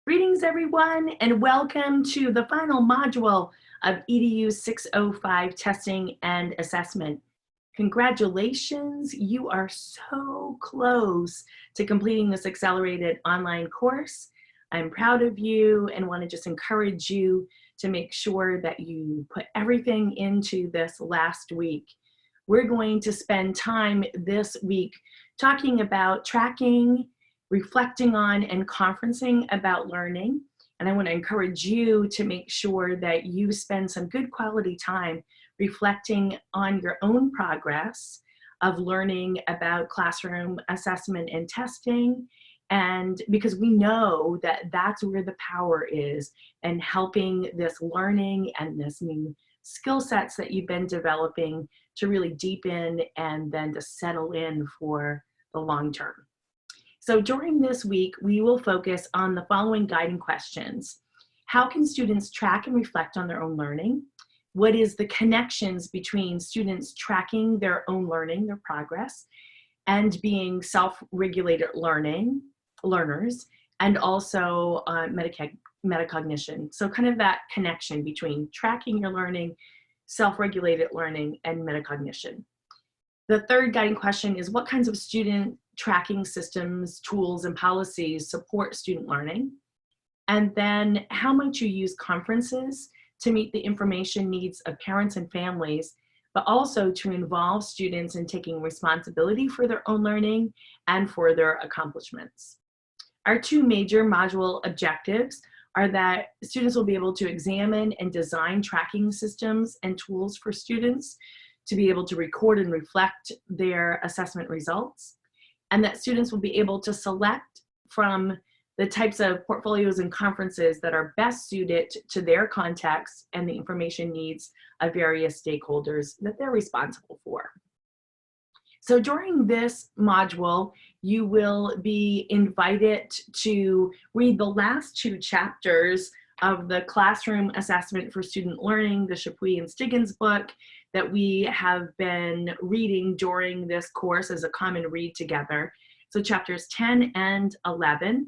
Greetings, everyone, and welcome to the final module of EDU 605 Testing and Assessment. Congratulations, you are so close to completing this accelerated online course. I'm proud of you and want to just encourage you to make sure that you put everything into this last week. We're going to spend time this week talking about tracking, reflecting on, and conferencing about learning. And I want to encourage you to make sure that you spend some good quality time reflecting on your own progress of learning about classroom assessment and testing. And because we know that that's where the power is, and helping this learning and this new skill sets that you've been developing to really deepen and then to settle in for the long term. So during this week, we will focus on the following guiding questions. How can students track and reflect on their own learning? What is the connections between students tracking their own learning, their progress, and being self-regulated learners, and also metacognition. So kind of that connection between tracking your learning, self-regulated learning, and metacognition. The third guiding question is, what kinds of student tracking systems, tools, and policies support student learning? And then how might you use conferences to meet the information needs of parents and families, but also to involve students in taking responsibility for their own learning and for their accomplishments? Our two major module objectives are that students will be able to examine and design tracking systems and tools for students to be able to record and reflect their assessment results, and that students will be able to select from the types of portfolios and conferences that are best suited to their context and the information needs of various stakeholders that they're responsible for. So during this module, you will be invited to read the last two chapters of the Classroom Assessment for Student Learning, the Chapuis and Stiggins book that we have been reading during this course as a common read together. So chapters 10 and 11.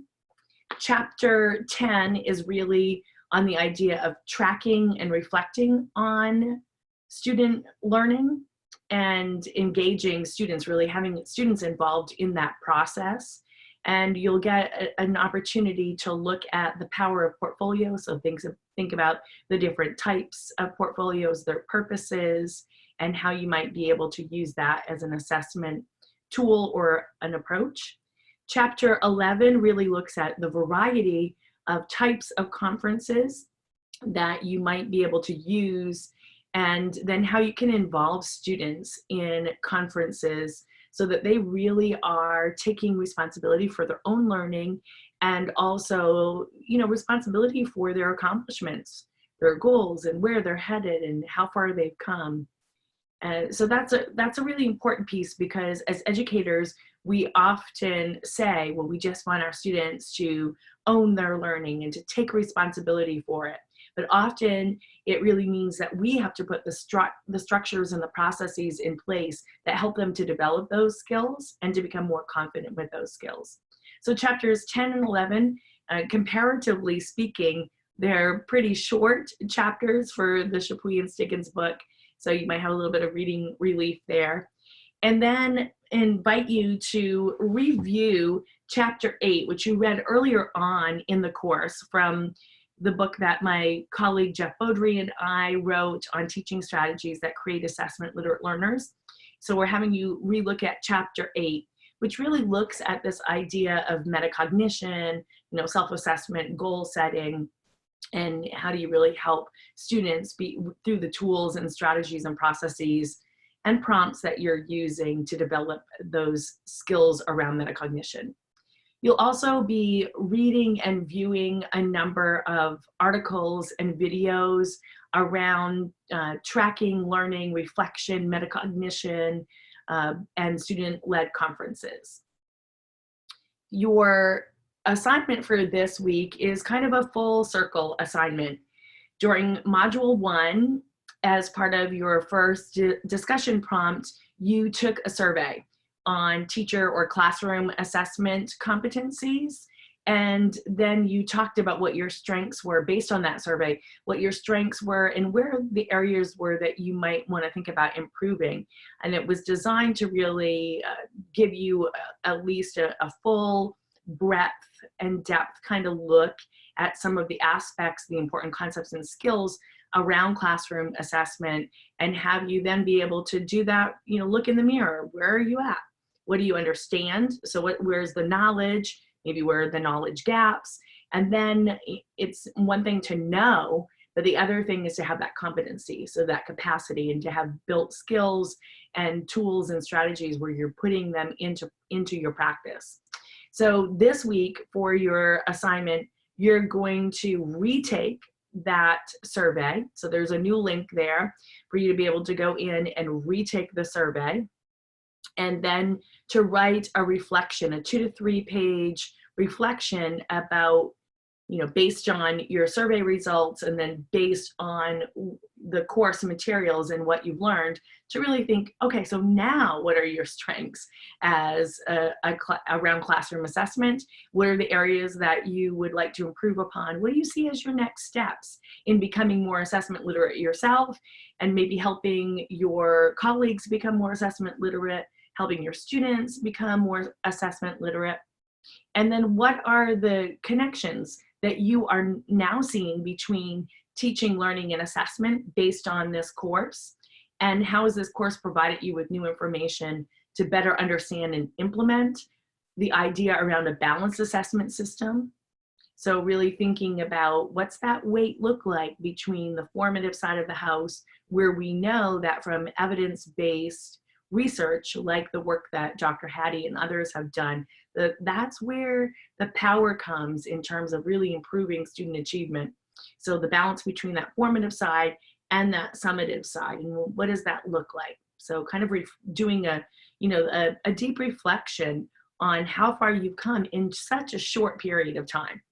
Chapter 10 is really on the idea of tracking and reflecting on student learning and engaging students, really having students involved in that process. And you'll get an opportunity to look at the power of portfolios. So think about the different types of portfolios, their purposes, and how you might be able to use that as an assessment tool or an approach. Chapter 11 really looks at the variety of types of conferences that you might be able to use, and then how you can involve students in conferences so that they really are taking responsibility for their own learning, and also, responsibility for their accomplishments, their goals, and where they're headed and how far they've come. So that's a really important piece, because as educators, we often say, well, we just want our students to own their learning and to take responsibility for it. But often it really means that we have to put the structures and the processes in place that help them to develop those skills and to become more confident with those skills. So chapters 10 and 11, comparatively speaking, they're pretty short chapters for the Chapuis and Stiggins book. So you might have a little bit of reading relief there. And then invite you to review chapter 8, which you read earlier on in the course from the book that my colleague Jeff Beaudry and I wrote on teaching strategies that create assessment literate learners. So we're having you relook at chapter 8, which really looks at this idea of metacognition, self-assessment, goal setting, and how do you really help students through the tools and strategies and processes and prompts that you're using to develop those skills around metacognition. You'll also be reading and viewing a number of articles and videos around tracking, learning, reflection, metacognition, and student-led conferences. Your assignment for this week is kind of a full circle assignment. During Module 1, as part of your first discussion prompt, you took a survey on teacher or classroom assessment competencies And then you talked about what your strengths were based on that survey, what your strengths were and where the areas were that you might want to think about improving. And it was designed to really give you at least a full breadth and depth kind of look at some of the aspects, the important concepts and skills around classroom assessment, and have you then be able to do that, you know, look in the mirror. Where are you at? What do you understand? So where's the knowledge? Maybe where are the knowledge gaps? And then it's one thing to know, but the other thing is to have that competency, so that capacity, and to have built skills and tools and strategies where you're putting them into your practice. So this week for your assignment, you're going to retake that survey. So there's a new link there for you to be able to go in and retake the survey, and then to write a reflection, a 2 to 3 page reflection about, you know, based on your survey results and then based on the course materials and what you've learned, to really think, okay, so now what are your strengths as around classroom assessment? What are the areas that you would like to improve upon? What do you see as your next steps in becoming more assessment literate yourself, and maybe helping your colleagues become more assessment literate, helping your students become more assessment literate? And then what are the connections that you are now seeing between teaching, learning, and assessment based on this course? And how has this course provided you with new information to better understand and implement the idea around a balanced assessment system? So really thinking about what's that weight look like between the formative side of the house, where we know that from evidence-based research, like the work that Dr. Hattie and others have done, that's where the power comes in terms of really improving student achievement. So the balance between that formative side and that summative side, and what does that look like? So kind of doing a, you know, a deep reflection on how far you've come in such a short period of time.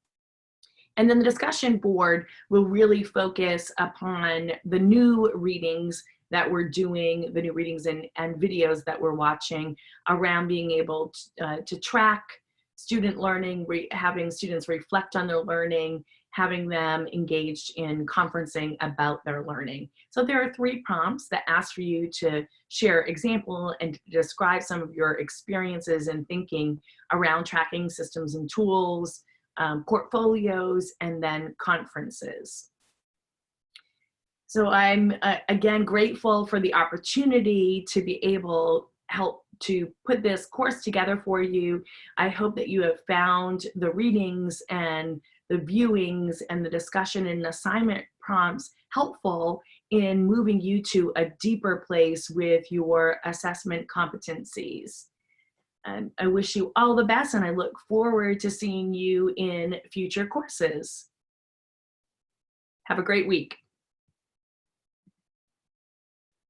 And then the discussion board will really focus upon the new readings that we're doing, the new readings and videos that we're watching around being able to track student learning, having students reflect on their learning, having them engaged in conferencing about their learning. So there are 3 prompts that ask for you to share example and describe some of your experiences and thinking around tracking systems and tools, portfolios, and then conferences. So I'm, again, grateful for the opportunity to be able help to put this course together for you. I hope that you have found the readings and the viewings and the discussion and assignment prompts helpful in moving you to a deeper place with your assessment competencies. And I wish you all the best, and I look forward to seeing you in future courses. Have a great week.